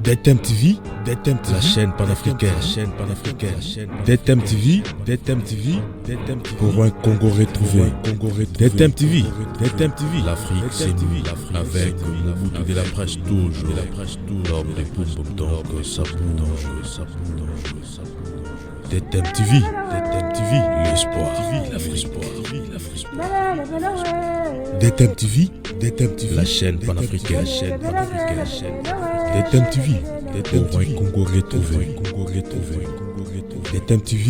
DTM TV, la chaîne panafricaine, DTM TV, pour un Congo retrouvé. DTM TV, l'Afrique c'est nous, avec Mobutu de la presse toujours, l'homme de Poum donc ça bouge. DTM TV, l'espoir, l'Afrique. DTM TV, la chaîne panafricaine, DTM TV, pour un Congo retrouvé. DTM TV,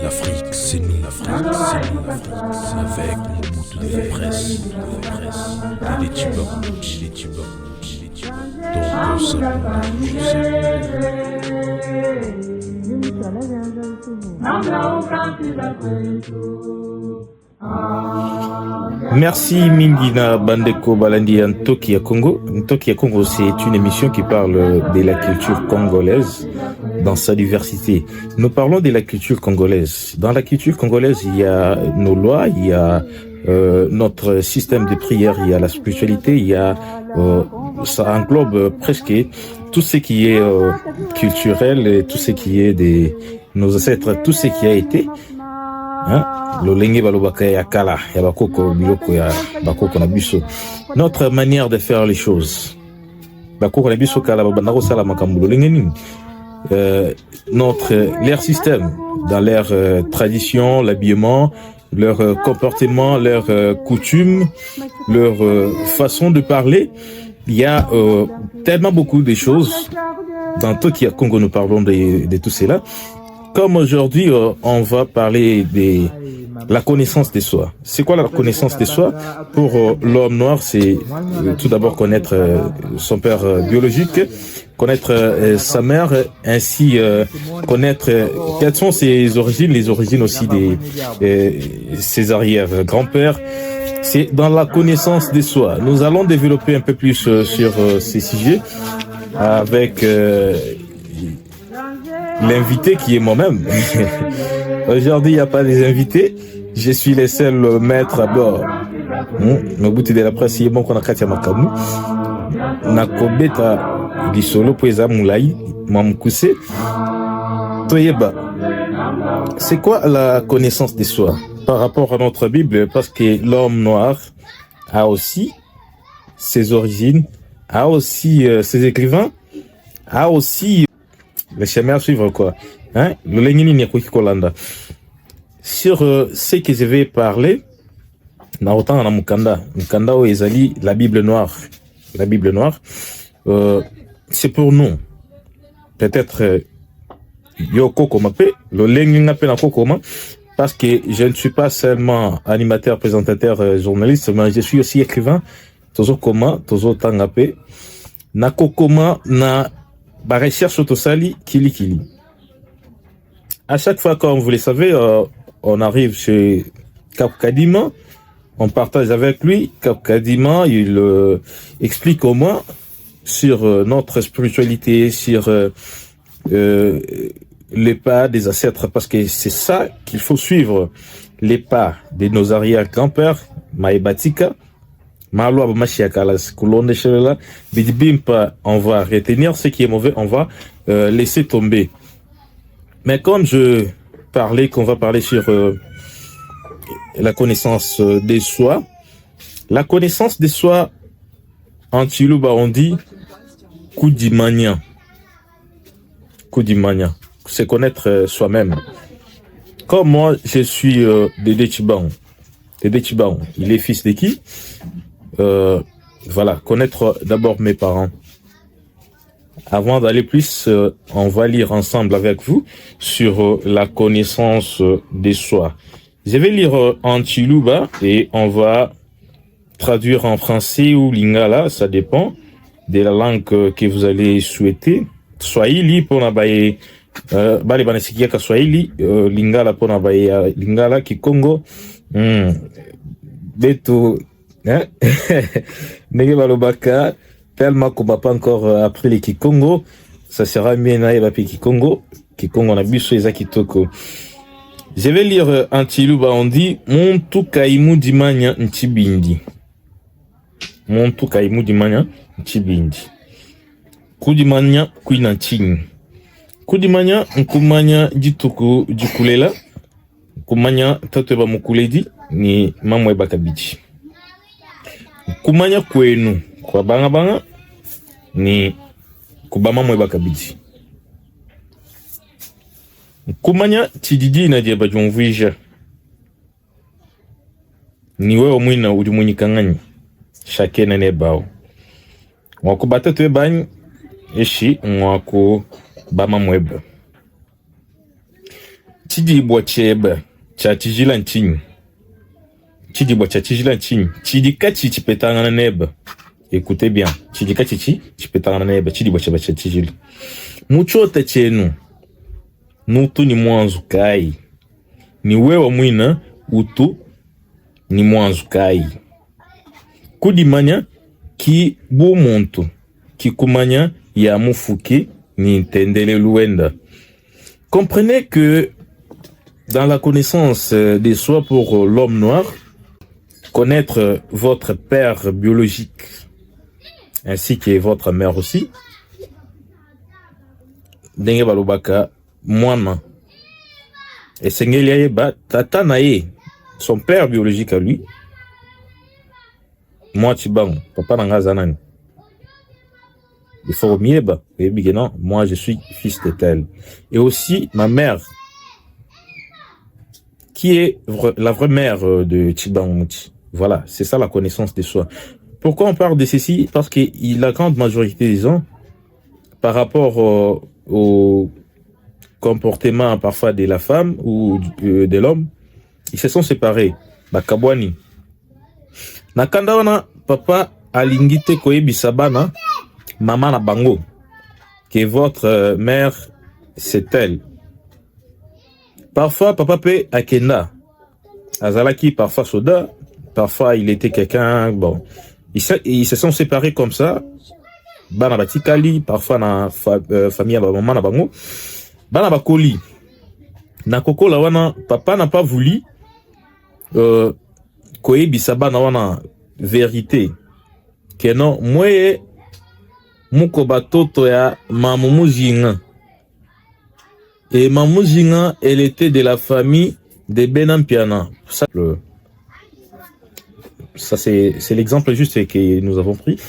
l'Afrique c'est nous, avec Mobutu de la presse, des tubes, donc ça Merci Mindina Bandeko Balandi Ntoki ya Congo. Ntoki ya Congo, c'est une émission qui parle de la culture congolaise dans sa diversité. Nous parlons de la culture congolaise. Dans la culture congolaise, il y a nos lois, il y a notre système de prière, il y a la spiritualité, il y a ça englobe presque tout ce qui est culturel et tout ce qui est de nos ancêtres, tout ce qui a été. Notre manière de faire les choses. Leur système, dans leur tradition, l'habillement, leur comportement, leur coutume, leur façon de parler. Il y a tellement beaucoup de choses. Dans tout qui Congo, nous parlons de tout cela. Comme aujourd'hui, on va parler de la connaissance de soi. C'est quoi la connaissance de soi? Pour l'homme noir, c'est tout d'abord connaître son père biologique, connaître sa mère, ainsi connaître quelles sont ses origines, les origines aussi de ses arrière-grands-pères. C'est dans la connaissance de soi. Nous allons développer un peu plus sur ces sujets avec l'invité qui est moi-même. Aujourd'hui, il n'y a pas des invités. Je suis le seul maître à bord. Mobutu de la presse, il est bon qu'on a Katia Makamu. Nakobeta Gisolo Poeza Moulay, Mamkouse. Toyeba. C'est quoi la connaissance de soi par rapport à notre Bible? Parce que l'homme noir a aussi ses origines, a aussi ses écrivains, a aussi le chemin à suivre, quoi. Le Lénini Nyakoki Kolanda. Sur ce que je vais parler, na autant na Mukanda ou Ezali, la Bible noire. La Bible noire, c'est pour nous. Peut-être Yoko Komape, le Lénini Nape Kokoma, parce que je ne suis pas seulement animateur, présentateur, journaliste, mais je suis aussi écrivain. Tozo Koma, Tozo Tangape, na Kokoma, na ba recherche autosali Kili. À chaque fois, comme vous le savez, on arrive chez Cap Kadima, on partage avec lui. Cap Kadima, il explique au moins sur notre spiritualité, sur les pas des ancêtres, parce que c'est ça qu'il faut suivre, les pas de nos arrière-grands-pères, Maïbatika, Malo Abamachiakalas, Koulonde Chelela, Bidibimpa, on va retenir ce qui est mauvais, on va laisser tomber. Mais comme je parlais, qu'on va parler sur la connaissance de soi, la connaissance de soi, en Chiluba, on dit Koudimania. Koudimania, c'est connaître soi-même. Comme moi, je suis Dédé Chibaon. Dédé Chibaon, il est fils de qui? Voilà, connaître d'abord mes parents. Avant d'aller plus, on va lire ensemble avec vous sur la connaissance de soi. Je vais lire en Chiluba et on va traduire en français ou lingala, ça dépend de la langue que vous allez souhaiter. Swahili pour nabaye, bale banasikia ka Swahili, lingala pour nabaye, lingala Kikongo, beto, hein? Nege balobaka, tellement qu'on n'a pas encore appris les Kikongo, ça sera mieux naïba pi Kikongo, Kikongo na biso eza kitoko. Je vais lire en Chiluba, on dit Muntu kaimu dimanya nchibindi. Muntu kaimu dimanya nchibindi. Kudimanya kuinanching. Kudimanya nkumanya jituku jikulela. Kumanya tatweba mukuledi ni mamwe bakabichi. Kumanya kwenu kwa banga ni kubama mwe bakabichi. Kumanya chididi na jeba jumvija. Ni wewe mwina ulimunyikangani. Shakena ne bao. Wakubata tuwe bani eshi mwaku bama mweba. Chidibwa cheba cha chijila nchini. Chidibwa cha chijila nchini. Chidika chichipetanga neba. Écoutez bien. Chidika chichipetanga neba. Chidibwa cheba cha chijila. Muchote chenu. Nutu ni mwanzu kai. Ni wewe mwina utu ni mwanzu kai. Kudimanya ki bu muntu. Ki kumanya ya mufuki ni tendele luenda. Comprenez que dans la connaissance de soi pour l'homme noir, connaître votre père biologique ainsi que votre mère aussi, denge balobaka mwana et sengeli ba tata nae, son père biologique à lui, moi tibang papa nanga zanani. Il faut mieba, non, moi je suis fils de tel. Et aussi ma mère, qui est la vraie mère de Tibangouti. Voilà, c'est ça la connaissance de soi. Pourquoi on parle de ceci? Parce que la grande majorité des gens, par rapport au comportement parfois de la femme ou de l'homme, ils se sont séparés. Bakabwani. Nakanda wana papa alingite koyebi sabana. Maman na bango, que votre mère c'est elle. Parfois papa peut akenda, azalaki parfois soda, parfois il était quelqu'un bon. Ils se sont séparés comme ça. Bana batikali, parfois na famille ba maman na bango, bana bakoli. Na koko la wana papa n'a pas voulu koyebisa bana wana vérité. Que non, moi Muko batoto ya Mamou Zinga. Et Mamou Zinga, elle était de la famille de Benampiana. Ça c'est l'exemple juste que nous avons pris.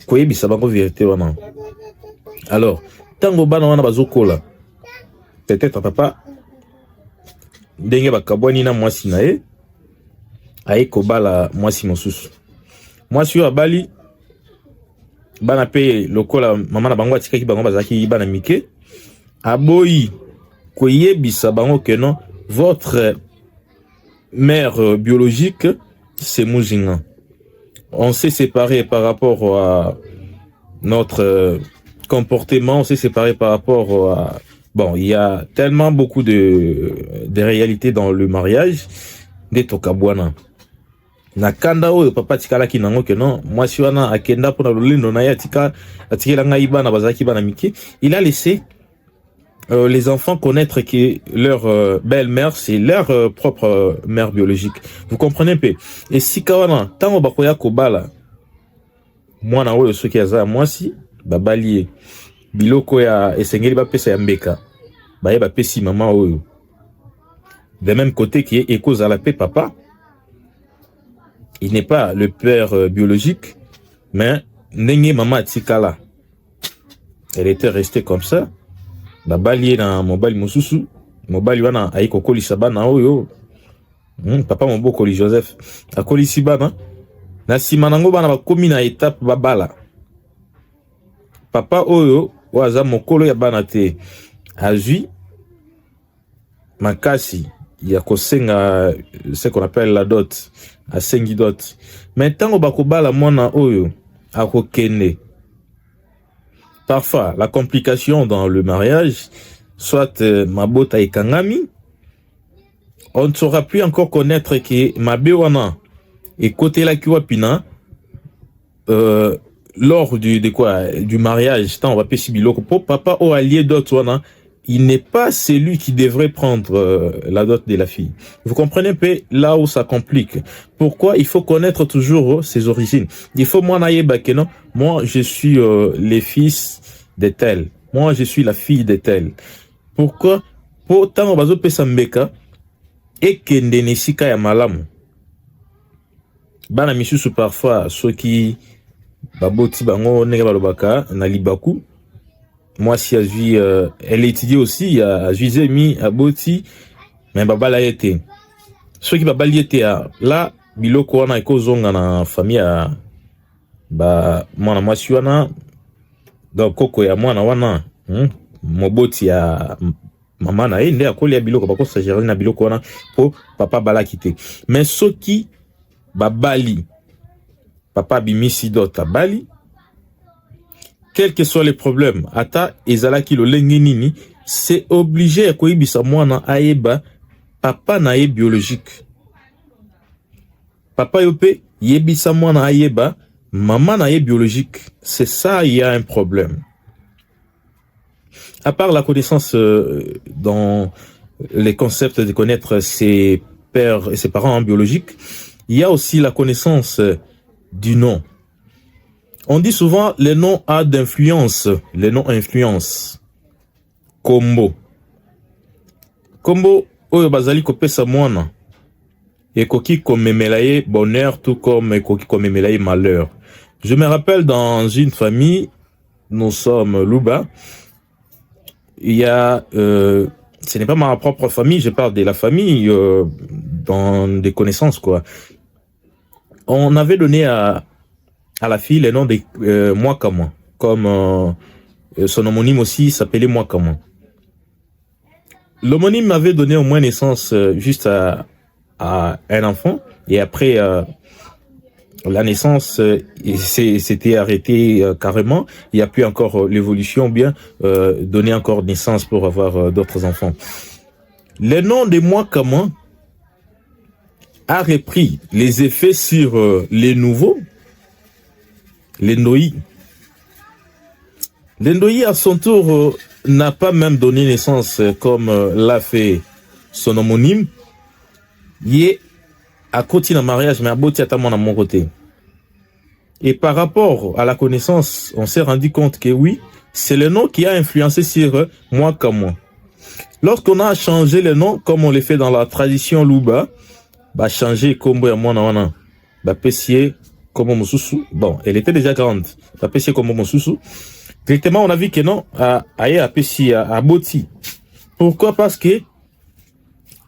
Koyebi sabango vérité wana. Alors, tango bana wana bazokola. Peut-être papa ndenge bakabwani na mwasi na ye. Aye kobala mwasi mosusu. Mwasi yo abali bana pe lokola mama na bango atikaki bango bazaki bana mike aboyi koyebisa bango que non, votre mère biologique c'est Muzinga. On s'est séparé par rapport à notre comportement, on s'est séparé par rapport à bon, il y a tellement beaucoup de réalités dans le mariage de tokabwana. Na kanda oyo papa tikala kinango que non, moi si wana akenda pona lolindo na yatika atikela ngai bana bazaki bana miki, il a laissé les enfants connaître que leur belle-mère c'est leur propre mère biologique. Vous comprenez peu? Et si kawana tango bakoya kobala mwana oyo soki aza mwasi babalié biloko ya esengeli ba pesa ya mbeka baye ba pesi mama oyo. De même côté qui est cause à la paix papa, il n'est pas le père biologique, mais Nenye Mama Tikala. Elle était restée comme ça. Babali na mobali mususu, mobali wana aiko koli sabana oyo. Papa mbo koli Joseph. Akoli sibana. Na simanango bana bakomi na étape babala. Papa oyo waza mokolo ya bana te. Azui makasi ya kosenga ce qu'on appelle la dot. A sengi dot. Maintenant bakobala mwana oyo akokende. Parfois la complication dans le mariage, soit mabota ekangami, on ne saura plus encore connaître que mabe wana et côté la kiwapina lors du mariage, tant on va pesi biloko po papa o allié dot wana il n'est pas celui qui devrait prendre la dot de la fille. Vous comprenez un peu là où ça complique. Pourquoi il faut connaître toujours ses origines. Il faut moi je suis le fils de tel. Moi je suis la fille de tel. Pourquoi? Pour tant bazo pesa mbeka et kende nesika ya malamu. Bana misusu parfois ceux qui baboti bango nega balobaka na libaku. Moi, si elle étudie aussi à Juizemi, à Boti, mais Babala était. Ceux qui Babali était là, biloko wana eko zonga na famille à mwana mwasi wana, donc koko ya mwana wana, moboti ya mama na nde akoli ya biloko bako sagérer na biloko wana po papa bala kité. Mais ceux qui Babali, papa bimisi dota bali. Quels que soient les problèmes, ata ezalaki lo lenginini, c'est obligé à koyibisa mwana aeba papa na ye biologique. Papa yope yebisa mwana aeba maman na ye biologique. C'est ça, il y a un problème. À part la connaissance dans les concepts de connaître ses pères et ses parents biologiques, il y a aussi la connaissance du nom. On dit souvent les noms a d'influence, les noms influence. Kombo. Kombo, oyo bazali kopesa mwana. Ekoki komemelaye bonheur, tout comme ekoki komemelaye malheur. Je me rappelle dans une famille, nous sommes Luba. Il y a, ce n'est pas ma propre famille, je parle de la famille, dans des connaissances, quoi. On avait donné à la fille le nom de Mwakama, comme son homonyme aussi s'appelait Mwakama. L'homonyme m'avait donné au moins naissance juste à un enfant, et après la naissance s'était arrêté carrément. Il n'y a plus encore l'évolution, bien donner encore naissance pour avoir d'autres enfants. Le nom de Mwakama a repris les effets sur les nouveaux. L'Endoi. L'Endoi, à son tour, n'a pas même donné naissance comme l'a fait son homonyme. Il est à côté d'un mariage, mais à Boti à mon côté. Et par rapport à la connaissance, on s'est rendu compte que oui, c'est le nom qui a influencé sur moi comme moi. Lorsqu'on a changé le nom, comme on le fait dans la tradition Luba, bah changer comme moi, bah pessier. Comme Mosusu, bon, elle était déjà grande. La Pessie comme Mosusu. Directement, on a vu que non, à Pessie, à Boti. Pourquoi? Parce que,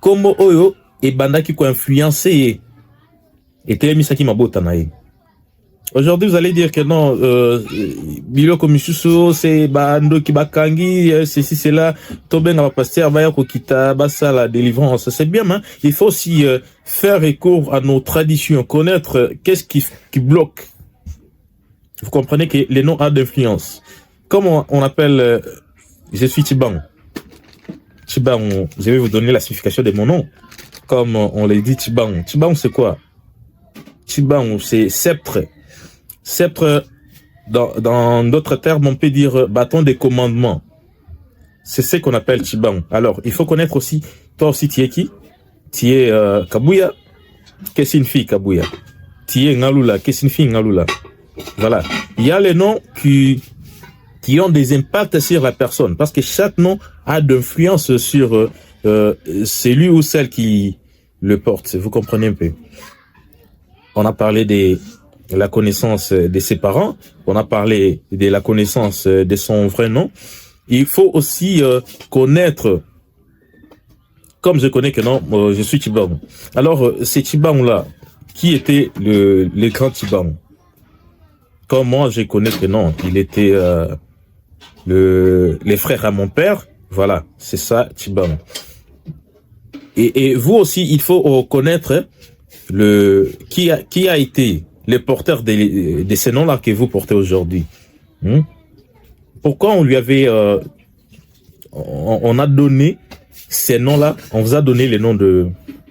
comme Oyo, et Banda qui a influencé, et Télémisaki Mabotanaï. Aujourd'hui, vous allez dire que non, Biloko Misusu, c'est Bando Kibakangi, ceci, c'est là, Toben va passer à Kita, Bassa, la délivrance. C'est bien, hein. Il faut aussi faire recours à nos traditions, connaître qu'est-ce qui bloque. Vous comprenez que les noms ont d'influence. Comme on appelle, je suis Tiban. Tiban, je vais vous donner la signification de mon nom. Comme on l'a dit, Tiban. Tiban, c'est quoi? Tiban, c'est sceptre. Sceptre, dans d'autres termes, on peut dire bâton de commandement. C'est ce qu'on appelle Tiban. Alors, il faut connaître aussi, toi aussi, tu es qui? Tu es Kabuya. Qu'est-ce qu'une fille Kabuya? Tu es Ngalula. Qu'est-ce qu'une fille Ngalula? Voilà. Il y a les noms qui ont des impacts sur la personne. Parce que chaque nom a d'influence sur celui ou celle qui le porte. Vous comprenez un peu? On a parlé de la connaissance de ses parents, on a parlé de la connaissance de son vrai nom. Il faut aussi connaître, comme je connais que non, je suis Tibang. Alors, c'est Tibang-là, qui était le grand Tibang? Comme moi, je connais que non, il était les frères à mon père. Voilà, c'est ça, Tibang. Et vous aussi, il faut connaître qui a été les porteurs de ces noms-là que vous portez aujourd'hui. Pourquoi on lui avait... on a donné ces noms-là, on vous a donné les noms de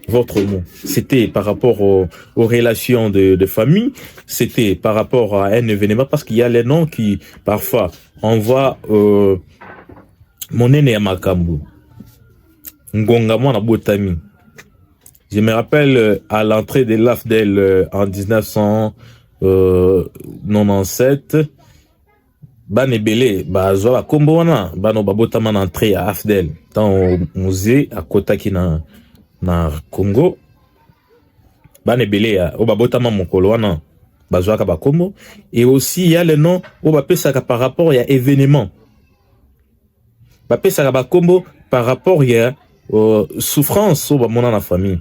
votre nom. C'était par rapport aux relations de famille, c'était par rapport à un événement, parce qu'il y a les noms qui, parfois, envoient Monene ya makambo. Ngonga mwana botami. Je me rappelle à l'entrée de l'AFDEL en 1997, ban ebele bazwa ba kombo wana bano babotama na entrée à AFDEL dans musée à Kotaki na Congo. Ban ebele ya o babotama mokolo wana bazwa ka ba kombo, et aussi il y a le nom o bapesaka par rapport à événement. Bapesaka ba kombo par rapport à souffrance o ba mona na famille.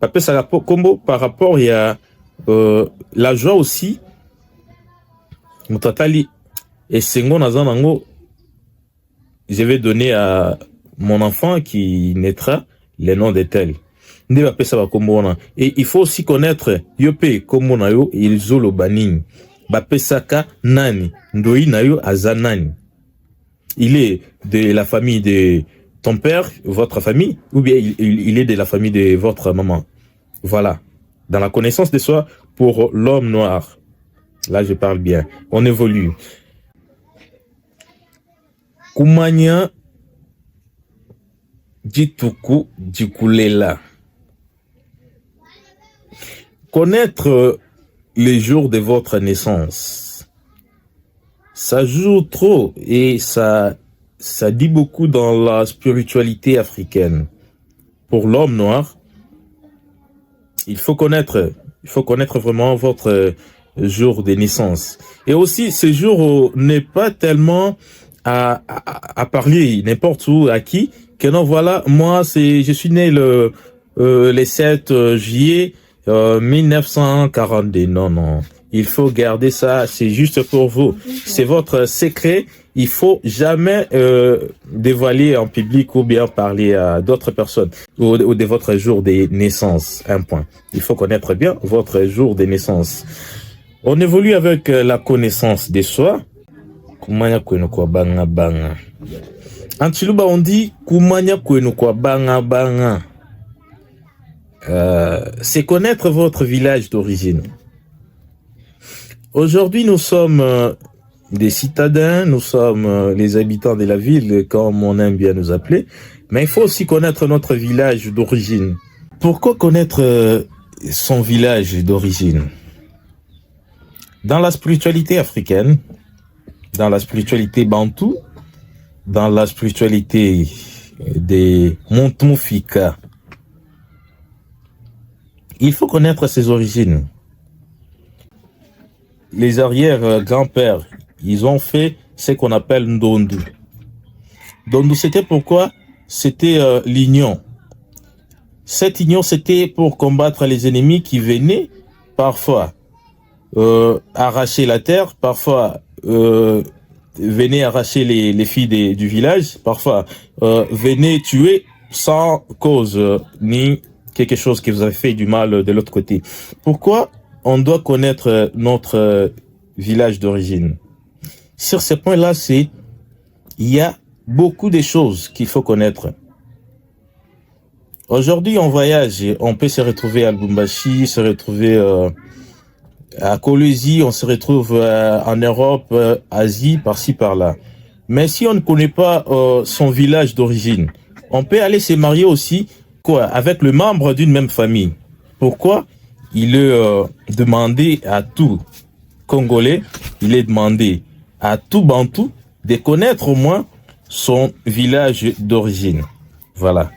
Bapesaka kombo par rapport à la joie aussi. Mutatali et Sengo Nazanango, je vais donner à mon enfant qui naîtra le nom de tel. Et il faut aussi connaître Yope Komonayo et Zolo Banin. Bapesaka Nani, Ndoi Nayo Azanani. Il est de la famille de ton père, votre famille, ou bien il est de la famille de votre maman. Voilà. Dans la connaissance de soi pour l'homme noir. Là, je parle bien. On évolue. Kumanya Jituku Jikulela. Connaître les jours de votre naissance, ça joue trop et ça dit beaucoup dans la spiritualité africaine. Pour l'homme noir, il faut connaître vraiment votre jour de naissance. Et aussi, ce jour n'est pas tellement à parler n'importe où, à qui, que non, voilà, moi, je suis né le 7 juillet 1942. Non. Il faut garder ça, c'est juste pour vous. C'est votre secret. Il faut jamais dévoiler en public ou bien parler à d'autres personnes ou de votre jour de naissance. Un point. Il faut connaître bien votre jour de naissance. On évolue avec la connaissance de soi. Kumanya kwenu kwa banga banga. En Chiluba on dit kumanya kwenu kwa banga banga. C'est connaître votre village d'origine. Aujourd'hui, nous sommes des citadins, nous sommes les habitants de la ville, comme on aime bien nous appeler, mais il faut aussi connaître notre village d'origine. Pourquoi connaître son village d'origine? Dans la spiritualité africaine, dans la spiritualité bantou, dans la spiritualité des Montumfika, il faut connaître ses origines. Les arrière-grands-pères, ils ont fait ce qu'on appelle Ndondu. Ndondu, c'était pourquoi? C'était l'union. Cette union, c'était pour combattre les ennemis qui venaient parfois arracher la terre, parfois venaient arracher les filles du village, parfois venaient tuer sans cause ni quelque chose qui vous a fait du mal de l'autre côté. Pourquoi on doit connaître notre village d'origine? Sur ce point-là, il y a beaucoup de choses qu'il faut connaître. Aujourd'hui, on voyage, on peut se retrouver à Lubumbashi, se retrouver à Colosie, on se retrouve en Europe, Asie, par-ci, par-là. Mais si on ne connaît pas son village d'origine, on peut aller se marier aussi avec le membre d'une même famille. Pourquoi? Il est demandé à tout Congolais, il est demandé à tout Bantou de connaître au moins son village d'origine. Voilà.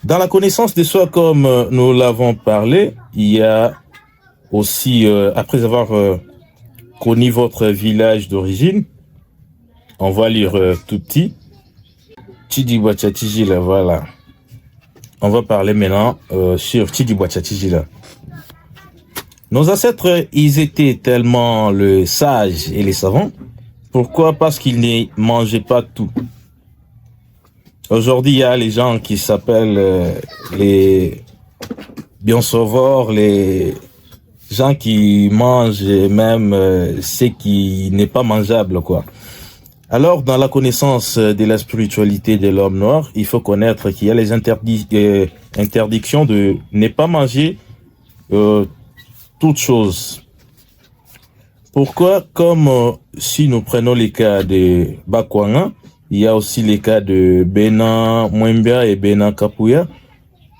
Dans la connaissance de soi, comme nous l'avons parlé, il y a aussi, après avoir connu votre village d'origine, on va lire tout petit. Tidibwa Tchatijila, voilà. On va parler maintenant sur Tidibwa Tchatijila. Nos ancêtres, ils étaient tellement le sages et les savants. Pourquoi? Parce qu'ils ne mangeaient pas tout. Aujourd'hui, il y a les gens qui s'appellent les bien-sauveurs, les gens qui mangent même ce qui n'est pas mangeable, quoi. Alors, dans la connaissance de la spiritualité de l'homme noir, il faut connaître qu'il y a les interdictions de ne pas manger toutes choses. Pourquoi? Comme si nous prenons les cas de Bakwanga, Il y a aussi les cas de Bena Mwembia et Bena Kapuya.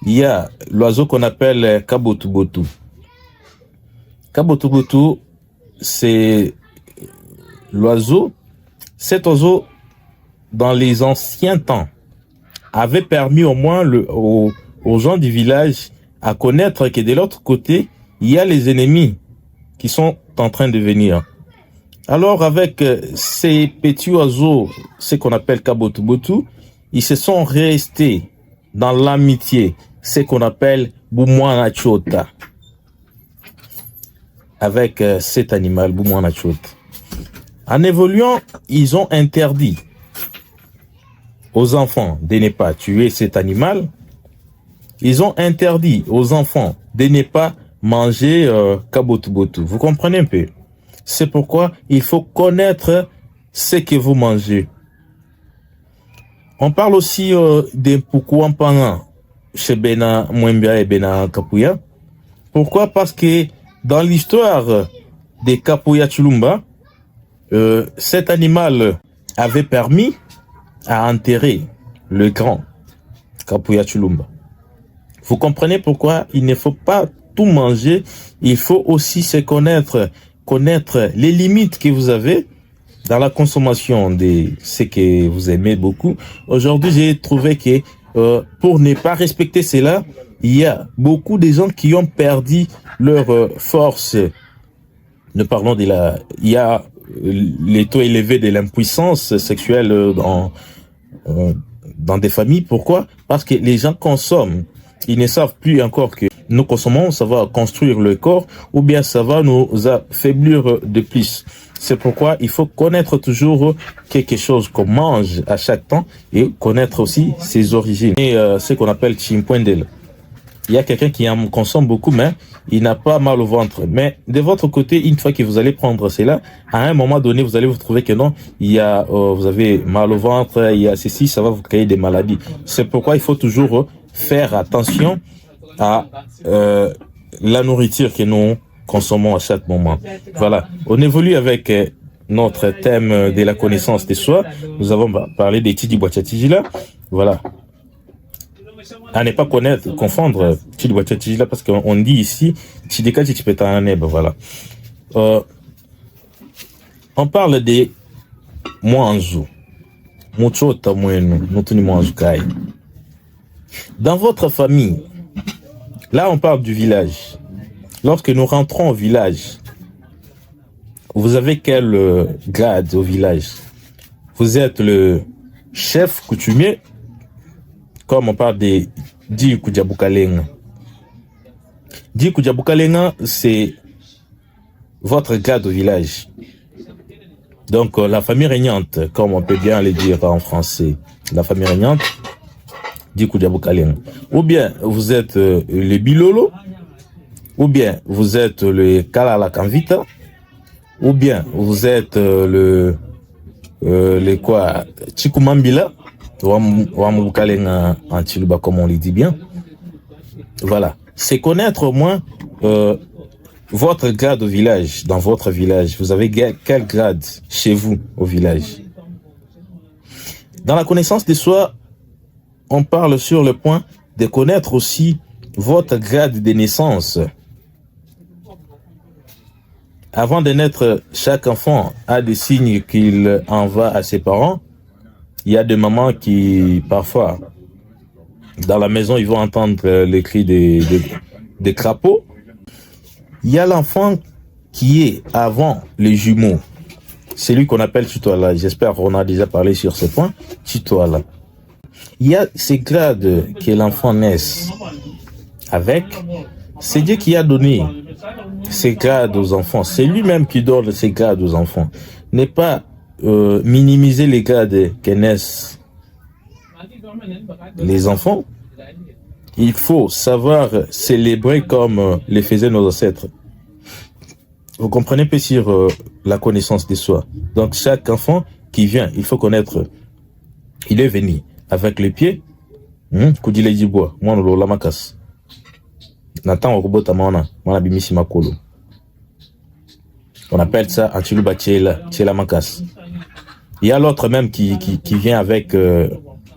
Il y a l'oiseau qu'on appelle Kabotubotu. Kabotubotu, c'est l'oiseau. Cet oiseau, dans les anciens temps, avait permis au moins aux gens du village à connaître que de l'autre côté, il y a les ennemis qui sont en train de venir. Alors avec ces petits oiseaux, ce qu'on appelle Kabotubotu, ils se sont restés dans l'amitié, ce qu'on appelle Boumwana Chota. Avec cet animal, Boumwana Chota. En évoluant, ils ont interdit aux enfants de ne pas tuer cet animal. Ils ont interdit aux enfants de ne pas manger Kabotubotu. Vous comprenez un peu? C'est pourquoi il faut connaître ce que vous mangez. On parle aussi des Pukuampanga chez Bena Mwembia et Bena Kapuya. Pourquoi? Parce que dans l'histoire des Kapuya Chulumba, cet animal avait permis à enterrer le grand Kapuya Chulumba. Vous comprenez pourquoi il ne faut pas tout manger, il faut aussi se connaître les limites que vous avez dans la consommation de ce que vous aimez beaucoup. Aujourd'hui, j'ai trouvé que pour ne pas respecter cela, il y a beaucoup de gens qui ont perdu leur force. Nous parlons il y a les taux élevés de l'impuissance sexuelle dans des familles. Pourquoi? Parce que les gens consomment. Ils ne savent plus encore que nous consommons, ça va construire le corps ou bien ça va nous affaiblir de plus. C'est pourquoi il faut connaître toujours quelque chose qu'on mange à chaque temps et connaître aussi ses origines. Et ce qu'on appelle chimpwendel. Il y a quelqu'un qui en consomme beaucoup, mais il n'a pas mal au ventre. Mais de votre côté, une fois que vous allez prendre cela, à un moment donné, vous allez vous trouver que non, vous avez mal au ventre, il y a ceci, ça va vous créer des maladies. C'est pourquoi il faut toujours faire attention à la nourriture que nous consommons à chaque moment. Voilà. On évolue avec notre thème de la connaissance de soi. Nous avons parlé des Tidi Boachatijila. Voilà. À ne pas confondre Tidi Boachatijila parce qu'on dit ici Tidika Titipetaaneb. Voilà. On parle des Mwanzu. Muchota Mwenu. Nutuni Mwanzu Kai. Dans votre famille, là on parle du village. Lorsque nous rentrons au village, vous avez quel grade au village? Vous êtes le chef coutumier, comme on parle des Di Kudjabukalenga. Di Kudjabukalenga, c'est votre grade au village. Donc la famille régnante, comme on peut bien le dire en français, la famille régnante, ou bien vous êtes le Bilolo, ou bien vous êtes le Kalala Kanvita, ou bien vous êtes le quoi Chikumambila, Wamukalenga en Chiluba comme on le dit bien. Voilà, c'est connaître au moins votre grade au village, dans votre village. Vous avez quel grade chez vous au village? Dans la connaissance de soi, on parle sur le point de connaître aussi votre grade de naissance. Avant de naître, chaque enfant a des signes qu'il envoie à ses parents. Il y a des mamans qui, parfois, dans la maison, ils vont entendre les cris des crapauds. Il y a l'enfant qui est avant les jumeaux. C'est lui qu'on appelle Chitoala. J'espère qu'on a déjà parlé sur ce point. Chitoala. Il y a ces grades que l'enfant naisse avec. C'est Dieu qui a donné ces grades aux enfants. C'est lui-même qui donne ces grades aux enfants. N'est pas minimiser les grades que naissent les enfants. Il faut savoir célébrer comme les faisaient nos ancêtres. Vous comprenez peu sur la connaissance de soi. Donc chaque enfant qui vient, il faut connaître. Il est venu avec les pieds. Kudile jiboa, mwana lo lamakas. Nathan okobota mwana bimisi makolo. On appelle ça Antiluba Tchela Makas. Il y a l'autre même qui vient avec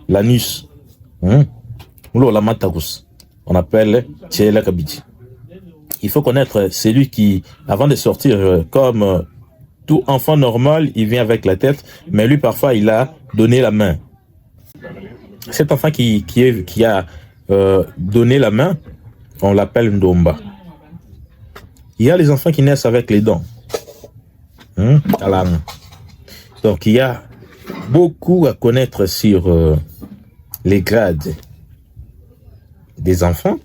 l'anus. La matagus. On appelle Tchela Kabiti. Il faut connaître celui qui, avant de sortir, comme tout enfant normal, il vient avec la tête, mais lui, parfois, il a donné la main. Cet enfant qui a donné la main, on l'appelle Ndomba. Il y a les enfants qui naissent avec les dents. Donc, il y a beaucoup à connaître sur les grades des enfants,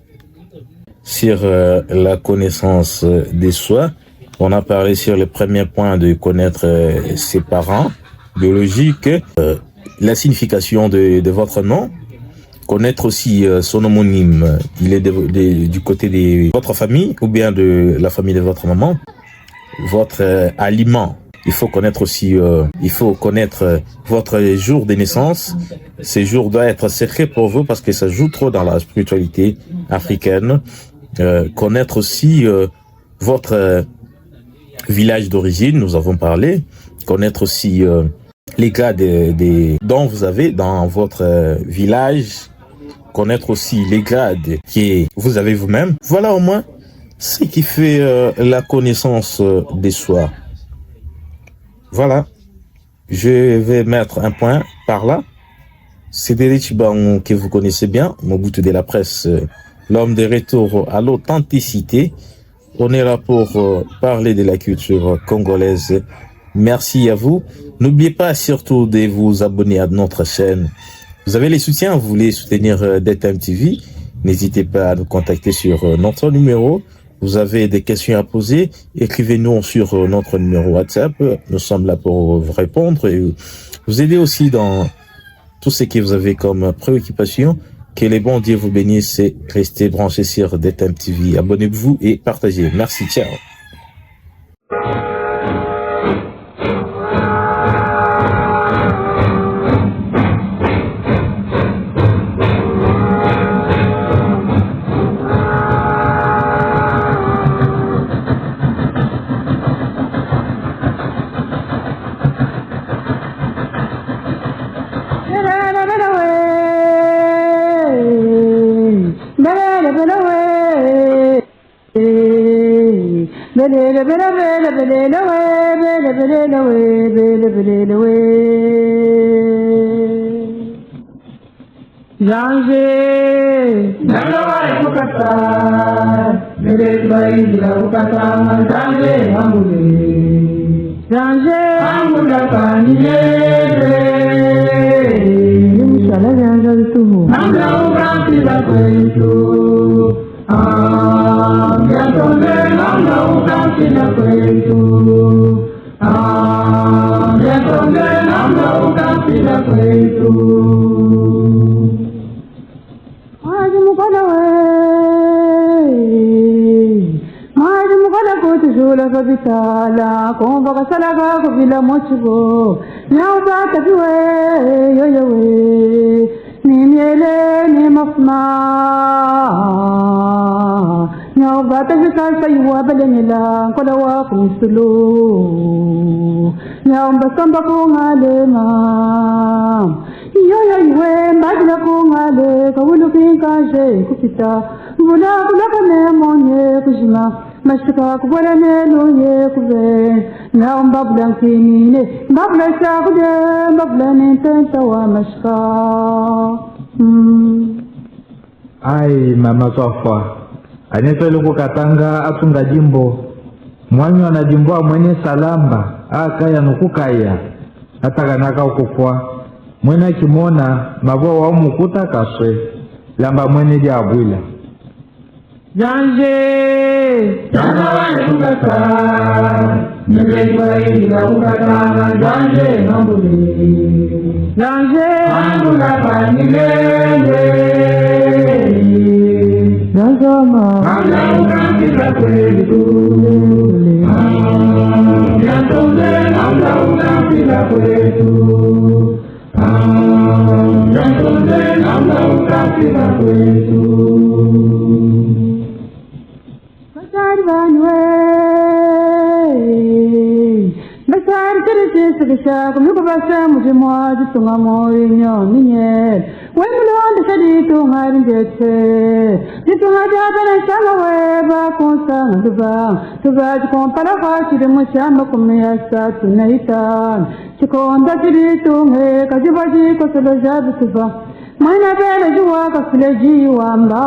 sur la connaissance de soi. On a parlé sur le premier point de connaître ses parents biologiques, la signification de votre nom, connaître aussi son homonyme. Il est du côté de votre famille ou bien de la famille de votre maman. Votre aliment. Il faut connaître aussi, votre jour de naissance. Ce jour doit être secret pour vous parce que ça joue trop dans la spiritualité africaine. Connaître aussi votre village d'origine, nous avons parlé. Connaître aussi les cas dont vous avez dans votre village. Connaître aussi les grades que vous avez vous-même. Voilà au moins ce qui fait la connaissance de soi. Voilà, je vais mettre un point par là. C'est Derek Chibango que vous connaissez bien, Mobutu de la presse, l'homme de retour à l'authenticité. On est là pour parler de la culture congolaise. Merci à vous. N'oubliez pas surtout de vous abonner à notre chaîne. Vous avez les soutiens, vous voulez soutenir DTM TV, n'hésitez pas à nous contacter sur notre numéro. Vous avez des questions à poser, écrivez-nous sur notre numéro WhatsApp. Nous sommes là pour vous répondre et vous aider aussi dans tout ce que vous avez comme préoccupation. Que les bons dieux vous bénissent et restez branchés sur DTM TV. Abonnez-vous et partagez. Merci, ciao. Ai mama Swafa anetwele kukatanga atunga jimbo mwanyu anajimboa mwene salamba akaya nukukaya atakanaka ukufwa mwene kimona mabwa wa umukuta kaswe lamba mwene diabwila Janje Jana wane kukata Nilekwa ila kukata Janje nambuli Janje Angula panilele Jazama Angla ukakita kwetu Jantonde Angla ukakita kwetu Jantonde Angla ukakita kwetu Basar tukisha kumikubasa mujimwa jitunga mori nyominye wemulonde shadi tunga ringete jitunga jabana shanga weba konsa nduba tuba jikompala kwa chiri mushamba kumiyasa tunaita chikonda chiri tunge kajibaji kosolo jabi tuba mwana bela juwa kasileji wamba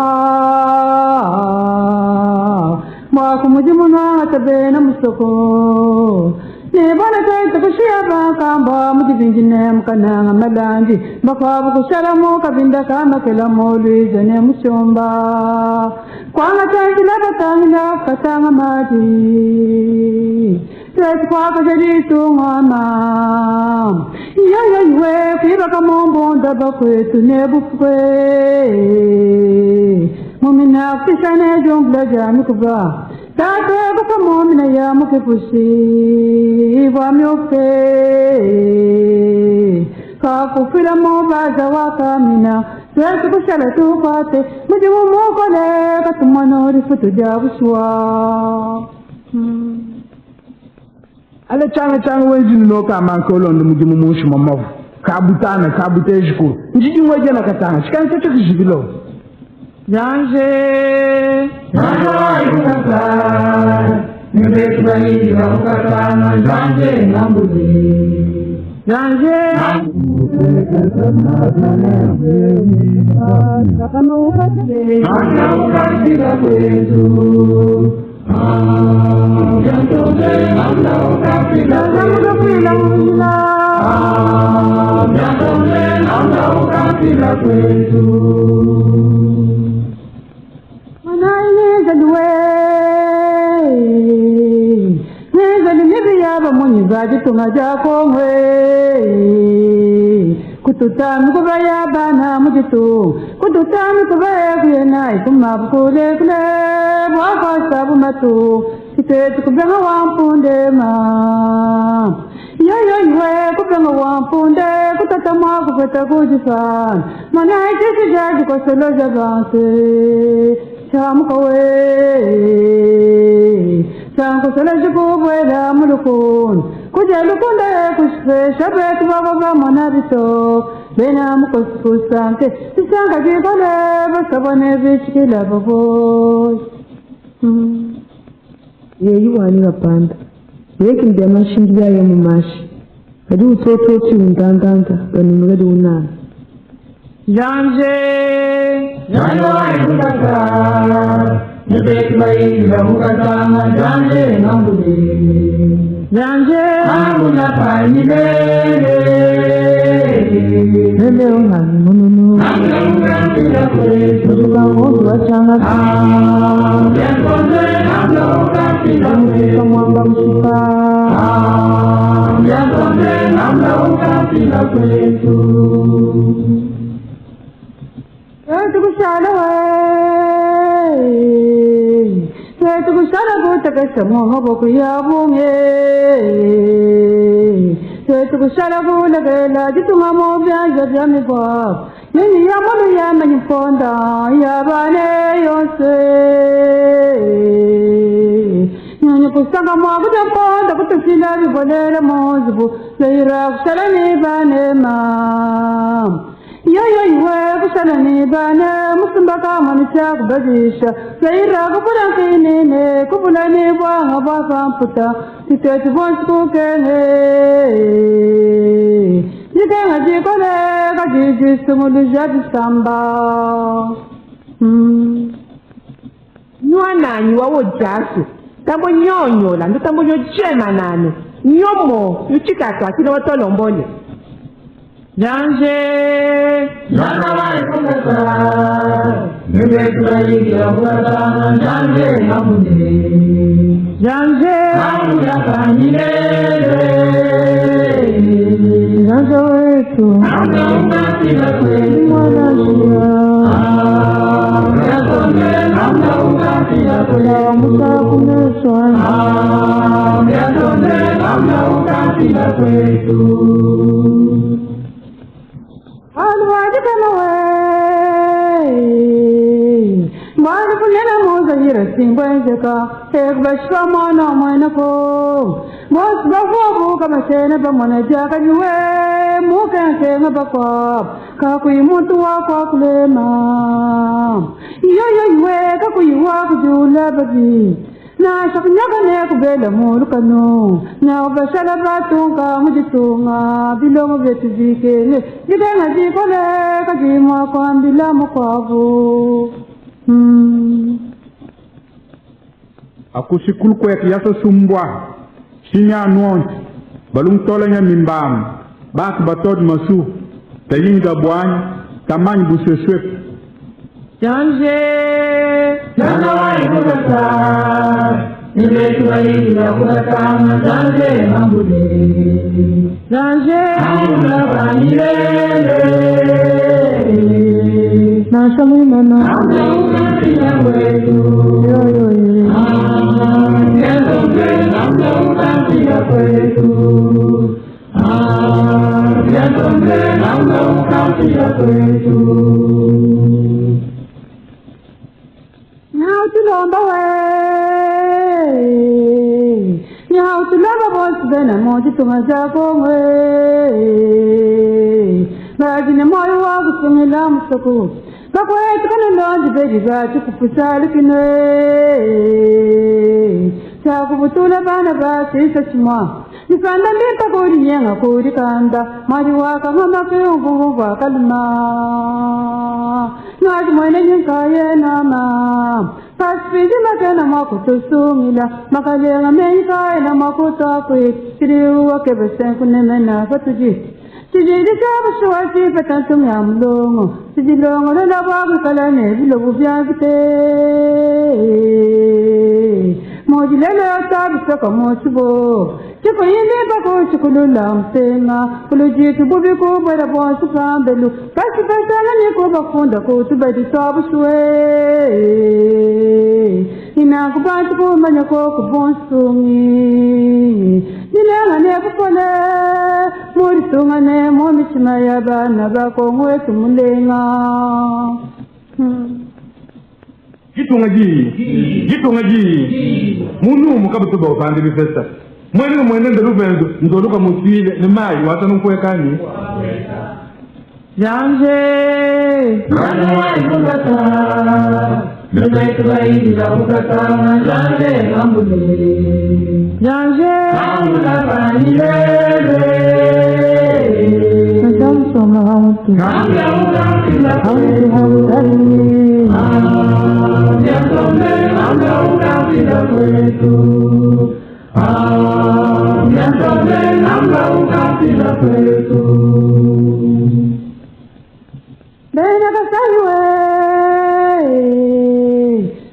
mwaku mujimuna tabena musoko nebona taita kushiyaba kamba mujibinjine mkananga malandi bakabu kushalamu kabinda kama kela moluizo ne mushomba kwanga taitila batangina katanga mati tete kwaka jadi tungama iwe kwiba kamombonda bakwetu nebufwe mumina kishane jombla jami kuba tate buka mumina ya mukifushi wamyofe kakufila mubaza wakamina tete kushala tupate mujimu mukole katumanori futu jabuswa ale changa wenzini no kama nkolondo mujimu mushi mamavu kabutana kabutejiko njiji ngweje na katanga chikanse chikijibilo Janje Nanjoikukata Nibekibahira ukatana Janje nambuzi Janje Namnaukatira kwetu Jantone namnaukatira kwetu Jantone namnaukatira kwetu Baji tungaja kongwe kututami kubaya bana mujitu kututami kubaya kuyena ikumabu kule kule waka sabu matu kitetu kubenga wampunde ma yo iwe kubenga wampunde kutatama kupeta kujifan mana ikisi jaji kwa solo jabanse chamukawe Sanko sala jukubwela mulukun kujalukunda kushfe shabet baba monabito bena mukuskusante tisanga jikole basabone bichikila babo yeyi wali bapanda yeki ndema shingiya yo mumashi adi utoto tiundandanda banunugadi unana Janje Nanjoikukata Nibekibahira ukatana Janje nambuzi Janje Nambuna panyibele nende ungani mununu Namnaukatira kwetu mujibangozi wachanga Jantone namnaukatira kwetu mwamba mshipa Jantone namnaukatira kwetu tukushala tukushala kutakasa maboko yabunge tukushala kulagela jitunga mobyanja byamibwa nini yamolo yamanyifonda yabane yose nyanya kusanga mwakuta ponda kutusila bibonela mozibu leira kushala nibanema yo iwe kushala nibane musumbaka manisha kubadisha leira kupula kinine kupula nibwanga bwakamputa titeti bonsi kukenge jikenga jikole kajijisumuluja bisamba nwananyi wawo jasi tambo nyonyola ndo tambo nyochema nane nyomo yuchikatwa kino watolombole Janje Nanjoikukata Nibekibahira ukatana Janje nambuzi Janje Nambuna panyibele Janje wetu Namnaukatira kwetu mwanashia Jantone namnaukatira kwetu musa kumeswa Jantone namnaukatira kwetu alwaji kama we mwani kunena moza jira singwenzeka ekbashwa mwana mwana ko mos bafu kama sene bamona jaka niwe mukenke ngabakwa kakui muntu wakwa kulema iyo iwe kakui wakujula baji na shaknyaka ne kubela mulukano na bashala batunga mujitunga bilongo betu zikele jidenga jikole kajimwa kwa mbila mukwavu akushikulu kwek yaso sumbwa shinya nuonti balung tolenya mimbam bak batod masu tayinga bwany tamany buseswep Janje Jana wai kukata Nibetu wai ya kukata Janje mambule Janje Amula vanilele Nashami mana Amla ukatina kwetu Amla ukatina kwetu Amla ukatina kwetu Tulomba we Nyau tulomba boss bena moji tumaja kongwe Bagine moyo wagu sungila musaku Kakwe tukana lonji beji gachi kupusali kine Chaku butula bana basi sachima Nisanda mbita kuri nyenga kuri kanda Maji waka ngama kiyungu waka luma Ngaji mwene nyenkaye nama Pasfiji makena makutusungila Makalenga menkaye na makutakwe Kiriwa kebesen kunemena fatuji Sijidi chabu shuwasi petantum ya mlongo Sijilongo lala wagu kalane Zilobu vyagite Moji lele otabi soka mochibo Chiko yindi bako chikulula mtenga Kulujitu bubi kubwera bonsu kambelu Kasi pesana ni kubafunda kutubedi tabu shwe Ina kubantu kumanya koko bonsungi Nilenga ne kupole Muri sunga ne momi chimaya bana bako mwetu mulenga gitunga ji munu mukabutu ba bandi bifesta mwene ndelubendo ndoluka musile ne mai wata nkwekani Janje Jana wai kukata Nibetu wai ya kukata Janje mambule Janje Amula vanilele Samsoma hamutu Amla ukatina Hamutu hamutani Amla ukatina kwetu Amla ukatina kwetu Bena kasaywe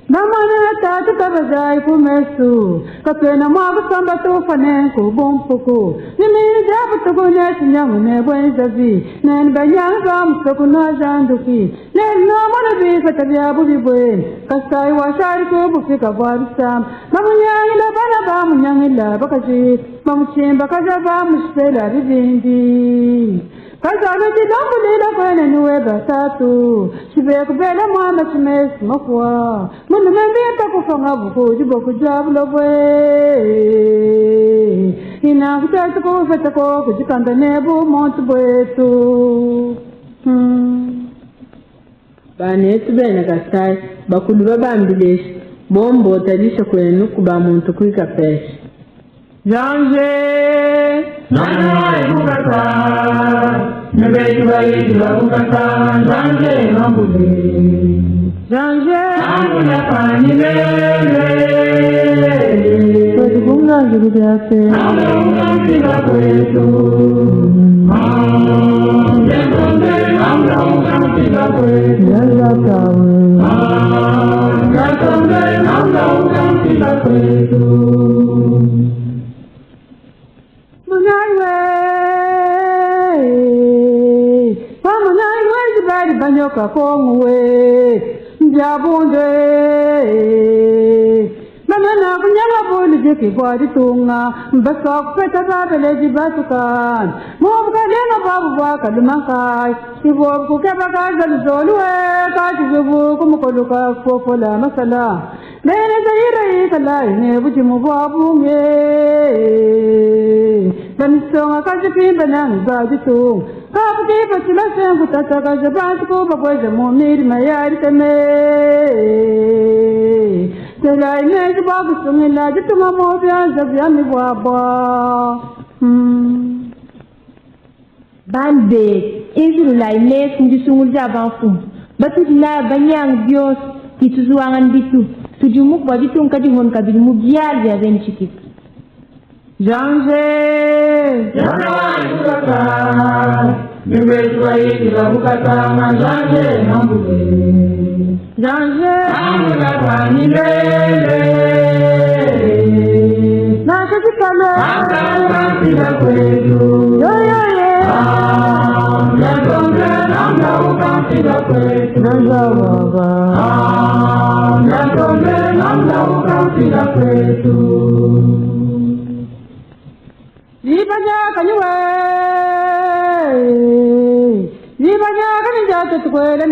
Namana tatu kabazai kumesu Kapena mwagu samba tufane kubumpuku Nimini jabu tukune sinyamu nebwenzavi Neni banyanga kamusoku na janduki Neni namana bifa tabiabu bibwe Kasai washari kubufika bwadisam Mamunyangila bana bamunyangila bakaji Mamuchimba kaja bamushpela bibindi Kazabe jidombu lila kwene nuwe batatu Shibe kubela mwama chimesi mafwa Munu membita kufanga buku jiboku jabulo bwe Ina kutasi kufeta koku jikanda nebu montu bwetu Bane tubene kasai bakulu babambileshi bombo talisha kwenu kuba muntu kwika peshi Janje Jana wai kukata Nibetu wai ya kukata Janje mambule Janje Amula vanilele Kodigunga jibidate Amla ukatina kwetu Amla ukatina kwetu Yalla tawe Amla ukatina kwetu Munaiwe Pamunaiwe zibari banyoka kongwe Njabunde Manana kunyala boli jeki bwadi tunga Mbasa kupeta babele jibatukan Mwabuka lenga babu waka lumankai Ibu kukeba kaza lizoluwe Kaji zubu kumukoluka kufola masala Bene zaira ikalai ne bujimu babunge. Banisonga kajipimba nang bajitung. Kapati pachula sengu tataka jabantuko bakwaja mumiri mayari teme. Telai ne jibabu sungila jituma mobya zabyami waba. Bande, Israel la ines njusungul jabanfum. Batu la banyang bios kituzuangan bitu. Tujumuk bajitung kadihon kabimu biar ya benchikit. Janje, Janawai kukata, niwetwai kila kukata, janje nambuke. Janje, Nambuka nilele. nakajikale, Nambuka kila kwetu. yo yo ye, Nambuka nambuka kila kwetu. nazawaga, Nambuka nambuka kila kwetu. Libanya kanywe, libanya kanija tukwele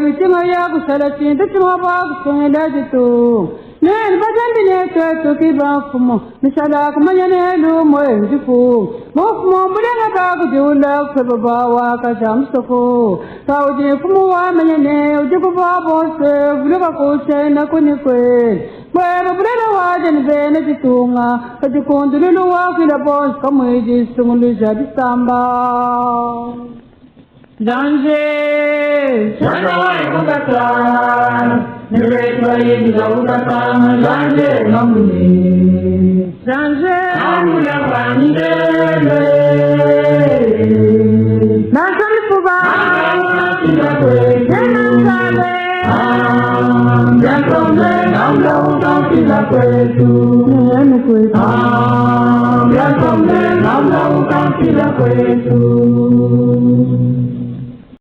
mitinga ya kusala tinta tuma ba kusela jitu. Nen bajandi ne tetu kibafumo, misala kumanya ne lumo enjifu. Mofumo mulenga ka kujula kusebaba wa kajamsoko. Tauji fumu wa manya ne ujiku babose, vuluka kuse na kunikwe. Bwera bulelo waje ni bene jitunga, kajikundululu wa kila bos kamwiji sungulu jadisamba. Janje, Janawai kukata, niwetwai kila kukata, janje nambuke. janje, Nambuka nilele. nasalifuba, Nambuka kila kwetu. nenangale, Jantombe nambuka kila kwetu. nenu kwetu. Jantombe nambuka kila kwetu.